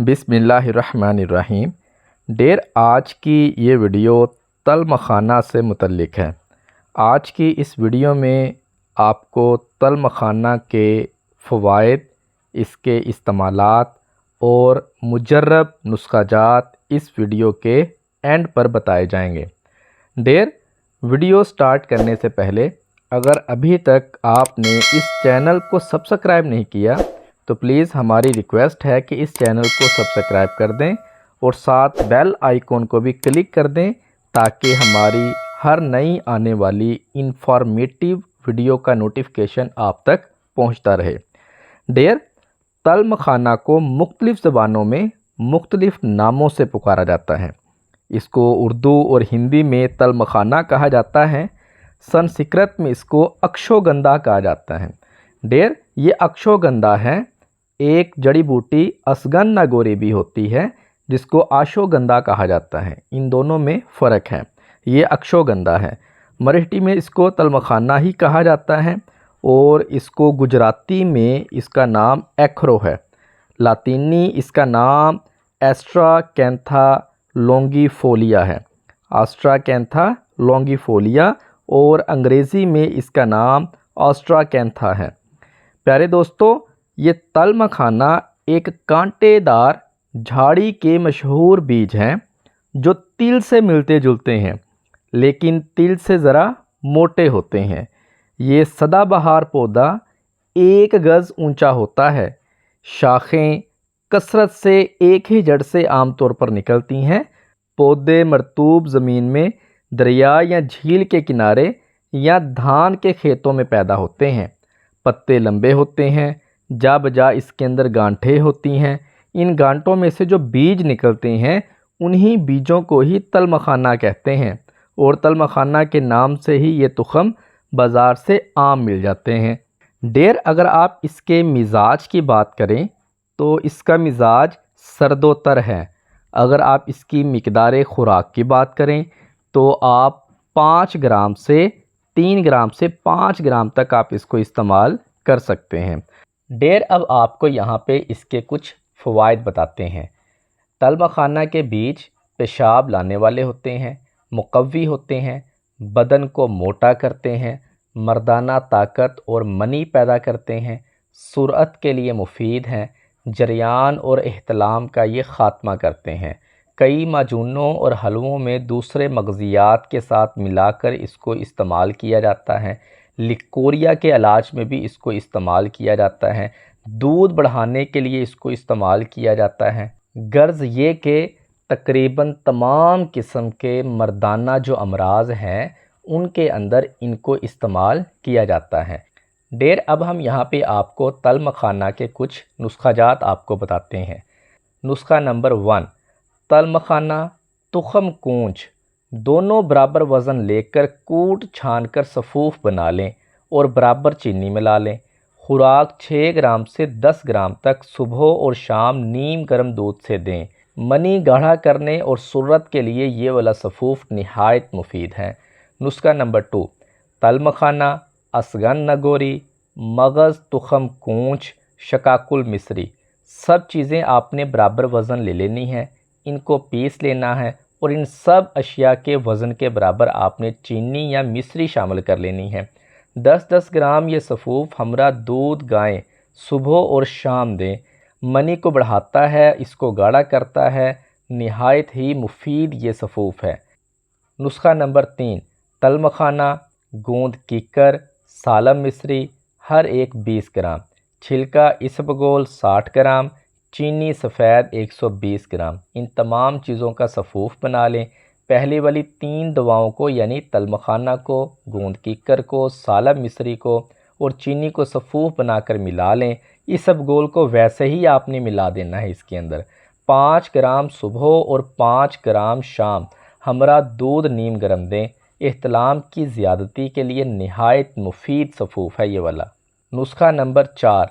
बिस्मिल्लाहिर्रहमानिर्रहीम। आज की ये वीडियो तल मखाना से मुतल्लिक है। आज की इस वीडियो में आपको तल मखाना के फ़वाइद, इसके इस्तेमालात और मुजर्रब नुस्ख़ाजात इस वीडियो के एंड पर बताए जाएंगे। वीडियो स्टार्ट करने से पहले अगर अभी तक आपने इस चैनल को सब्सक्राइब नहीं किया तो प्लीज़ हमारी रिक्वेस्ट है कि इस चैनल को सब्सक्राइब कर दें और साथ बेल आइकॉन को भी क्लिक कर दें ताकि हमारी हर नई आने वाली इंफॉर्मेटिव वीडियो का नोटिफिकेशन आप तक पहुंचता रहे। तल मखाना को मुख्तलिफ़ ज़बानों में मुख्तलिफ़ नामों से पुकारा जाता है। इसको उर्दू और हिंदी में तल मखाना कहा जाता है। संस्कृत में इसको अक्षोगंधा कहा जाता है। ये अक्षोगंधा है। एक जड़ी बूटी असगन नागोरी भी होती है जिसको आशोगंधा कहा जाता है। इन दोनों में फ़र्क है। ये अक्षोगंधा है। मराठी में इसको तल मखाना ही कहा जाता है और इसको गुजराती में इसका नाम एक्रो है। लातीनी इसका नाम एस्ट्राकैंथा लॉन्गिफोलिया है। एस्ट्राकैंथा लॉन्गिफोलिया और अंग्रेज़ी में इसका नाम ऑस्ट्राकैंथा है। प्यारे दोस्तों, ये तल मखाना एक कांटेदार झाड़ी के मशहूर बीज हैं जो तिल से मिलते जुलते हैं लेकिन तिल से ज़रा मोटे होते हैं। ये सदाबहार पौधा 1 गज़ ऊंचा होता है। शाखें कसरत से एक ही जड़ से आमतौर पर निकलती हैं। पौधे मरतूब ज़मीन में, दरिया या झील के किनारे या धान के खेतों में पैदा होते हैं। पत्ते लंबे होते हैं। जा बजा इसके अंदर गांठें होती हैं। इन गांठों में से जो बीज निकलते हैं उन्हीं बीजों को ही तल मखाना कहते हैं और तल मखाना के नाम से ही ये तुख़म बाज़ार से आम मिल जाते हैं। अगर आप इसके मिजाज की बात करें तो इसका मिजाज सर्दोतर है। अगर आप इसकी मिकदार ख़ुराक की बात करें तो आप 5 ग्राम से 3 ग्राम से 5 ग्राम तक आप इसको इस्तेमाल कर सकते हैं। अब आपको यहाँ पे इसके कुछ फ़वाइद बताते हैं। तल मखाना के बीज पेशाब लाने वाले होते हैं, मुक़व्वी होते हैं, बदन को मोटा करते हैं, मर्दाना ताकत और मनी पैदा करते हैं, सुरअत के लिए मुफीद हैं, जरियान और एहतलाम का ये ख़ात्मा करते हैं। कई माजूनों और हलवों में दूसरे मग़ज़ियात के साथ मिलाकर इसको इस्तेमाल किया जाता है। लिकोरिया के इलाज में भी इसको इस्तेमाल किया जाता है। दूध बढ़ाने के लिए इसको इस्तेमाल किया जाता है। गर्ज़ ये कि तकरीबन तमाम किस्म के मर्दाना जो अमराज़ हैं उनके अंदर इनको इस्तेमाल किया जाता है। अब हम यहाँ पे आपको तल मखाना के कुछ नुस्ख़ाजात आपको बताते हैं। नुस्ख़ा नंबर 1, तल मखाना तुख़म कूंच दोनों बराबर वज़न लेकर कूट छान कर सफ़ूफ़ बना लें और बराबर चीनी मिला लें। खुराक 6 ग्राम से 10 ग्राम तक सुबह और शाम नीम गर्म दूध से दें। मनी गाढ़ा करने और सुर्रत के लिए ये वाला सफ़ूफ़ निहायत मुफीद है। नुस्ख़ा नंबर 2, तल मखाना असगन नगोरी मगज़ तुख़म कूंच शकाकुल मिस्री सब चीज़ें आपने बराबर वज़न ले लेनी है। इनको पीस लेना है और इन सब अशिया के वज़न के बराबर आपने चीनी या मिश्री शामिल कर लेनी है। 10-10 ग्राम ये सफ़ूफ़ हमरा दूध गायें, सुबह और शाम दें। मनी को बढ़ाता है, इसको गाढ़ा करता है। निहायत ही मुफीद ये सफ़ूफ़ है। नुस्ख़ा नंबर 3, तल मखाना गूंद कीकर सालम मिस्री हर एक 20 ग्राम, छिलका इसबगोल 60 ग्राम, चीनी सफ़ेद 120 ग्राम। इन तमाम चीज़ों का सफ़ूफ़ बना लें। पहले वाली 3 दवाओं को यानी तल मखाना को, गूंद कीकर को, सालम मिस्री को और चीनी को सफ़ूफ़ बनाकर मिला लें। इसबगोल को वैसे ही आपने मिला देना है। इसके अंदर 5 ग्राम सुबह और 5 ग्राम शाम हमरा दूध नीम गर्म दें। एहतलाम की ज़्यादती के लिए निहायत मुफीद सफ़ूफ़ है ये वाला। नुस्ख़ा नंबर 4,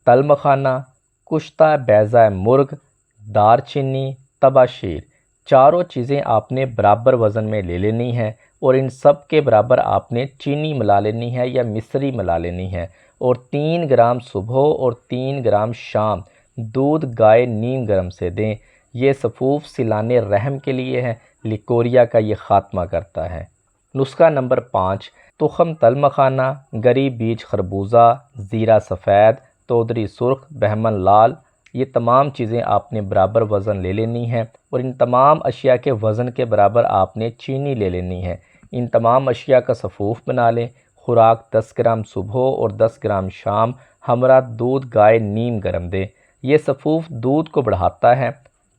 तल मखाना कुश्ता बैज़ा मुर्ग दारचीनी तबाशीर चारों चीज़ें आपने बराबर वज़न में ले लेनी है और इन सब के बराबर आपने चीनी मिला लेनी है या मिश्री मिला लेनी है और 3 ग्राम सुबह और 3 ग्राम शाम دودھ گائے نیم گرم سے دیں۔ یہ سفوف سیلان رحم کے لیے ہے، لیکوریا کا یہ خاتمہ کرتا ہے۔ نسخہ نمبر 5، تخم تل مکھانہ، گری بیج خربوزہ، زیرہ سفید، تودری سرخ، بہمن لال، یہ تمام چیزیں آپ نے برابر وزن لے لینی ہے، اور ان تمام اشیاء کے وزن کے برابر آپ نے چینی لے لینی ہے۔ ان تمام اشیاء کا سفوف بنا لیں۔ خوراک 10 گرام صبح اور 10 گرام شام، ہمراہ دودھ گائے نیم گرم دیں۔ یہ سفوف دودھ کو بڑھاتا ہے،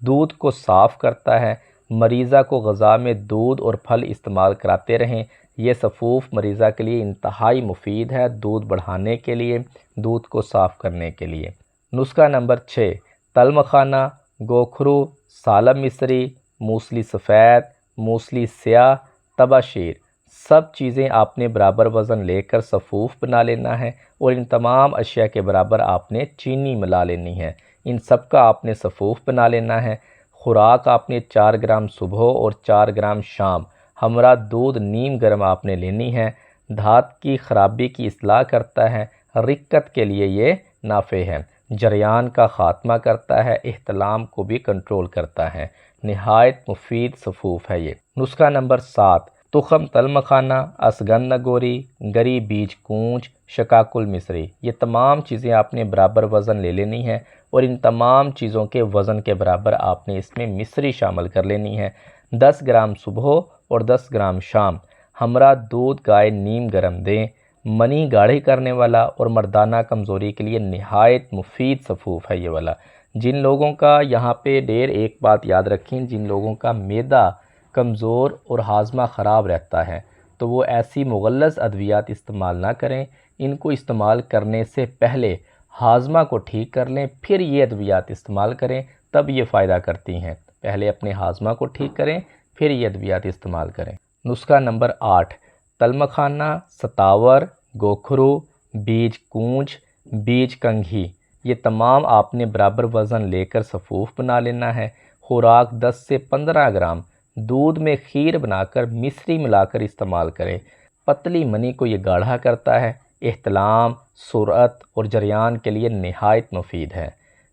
دودھ کو صاف کرتا ہے۔ مریضہ کو غذا میں دودھ اور پھل استعمال کراتے رہیں۔ یہ سفوف مریضہ کے لیے انتہائی مفید ہے، دودھ بڑھانے کے لیے، دودھ کو صاف کرنے کے لیے۔ نسخہ نمبر 6، تل مکھانہ، گوکھرو، سالم مصری، موسلی سفید، موسلی سیاہ، تبا شیر، سب چیزیں آپ نے برابر وزن لے کر سفوف بنا لینا ہے، اور ان تمام اشیاء کے برابر آپ نے چینی ملا لینی ہے۔ ان سب کا آپ نے سفوف بنا لینا ہے۔ خوراک آپ نے 4 گرام صبح اور 4 گرام شام، ہمراہ دودھ نیم گرم آپ نے لینی ہے۔ دھات کی خرابی کی اصلاح کرتا ہے، رکت کے لیے یہ نافع ہے، جریان کا خاتمہ کرتا ہے، احتلام کو بھی کنٹرول کرتا ہے۔ نہایت مفید سفوف ہے یہ۔ نسخہ نمبر 7، تخم تل مکھانہ، اسگن نگوری، گری بیج کونچ، شکاکل مصری، یہ تمام چیزیں آپ نے برابر وزن لے لینی ہے، اور ان تمام چیزوں کے وزن کے برابر آپ نے اس میں مصری شامل کر لینی ہے۔ 10 گرام صبح اور 10 گرام شام، ہمراہ دودھ گائے نیم گرم دیں۔ منی گاڑھی کرنے والا اور مردانہ کمزوری کے لیے نہایت مفید سفوف ہے یہ والا۔ جن لوگوں کا یہاں پہ ایک بات یاد رکھیں، جن لوگوں کا معدہ کمزور اور ہاضمہ خراب رہتا ہے تو وہ ایسی مغلظ ادویات استعمال نہ کریں۔ ان کو استعمال کرنے سے پہلے ہاضمہ کو ٹھیک کر لیں، پھر یہ ادویات استعمال کریں، تب یہ فائدہ کرتی ہیں۔ پہلے اپنے ہاضمہ کو ٹھیک کریں، پھر یہ ادویات استعمال کریں۔ نسخہ نمبر 8، تل مکھانہ، ستاور، گوکھرو، بیج کونچ، بیج کنگھی، یہ تمام آپ نے برابر وزن لے کر سفوف بنا لینا ہے۔ خوراک 10 سے 15 گرام، دودھ میں کھیر بنا کر مصری ملا کر استعمال کریں۔ پتلی منی کو یہ گاڑھا کرتا ہے، احتلام، سرعت اور جریان کے لیے نہایت مفید ہے۔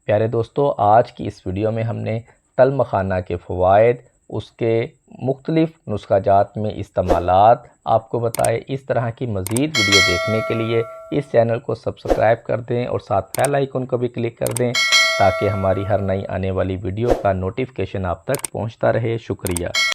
پیارے دوستو، آج کی اس ویڈیو میں ہم نے تل مکھانہ کے فوائد، اس کے مختلف نسخہ جات میں استعمالات آپ کو بتائے۔ اس طرح کی مزید ویڈیو دیکھنے کے لیے اس چینل کو سبسکرائب کر دیں اور ساتھ بیل آئیکن کو بھی کلک کر دیں، تاکہ ہماری ہر نئی آنے والی ویڈیو کا نوٹیفیکیشن آپ تک پہنچتا رہے۔ شکریہ۔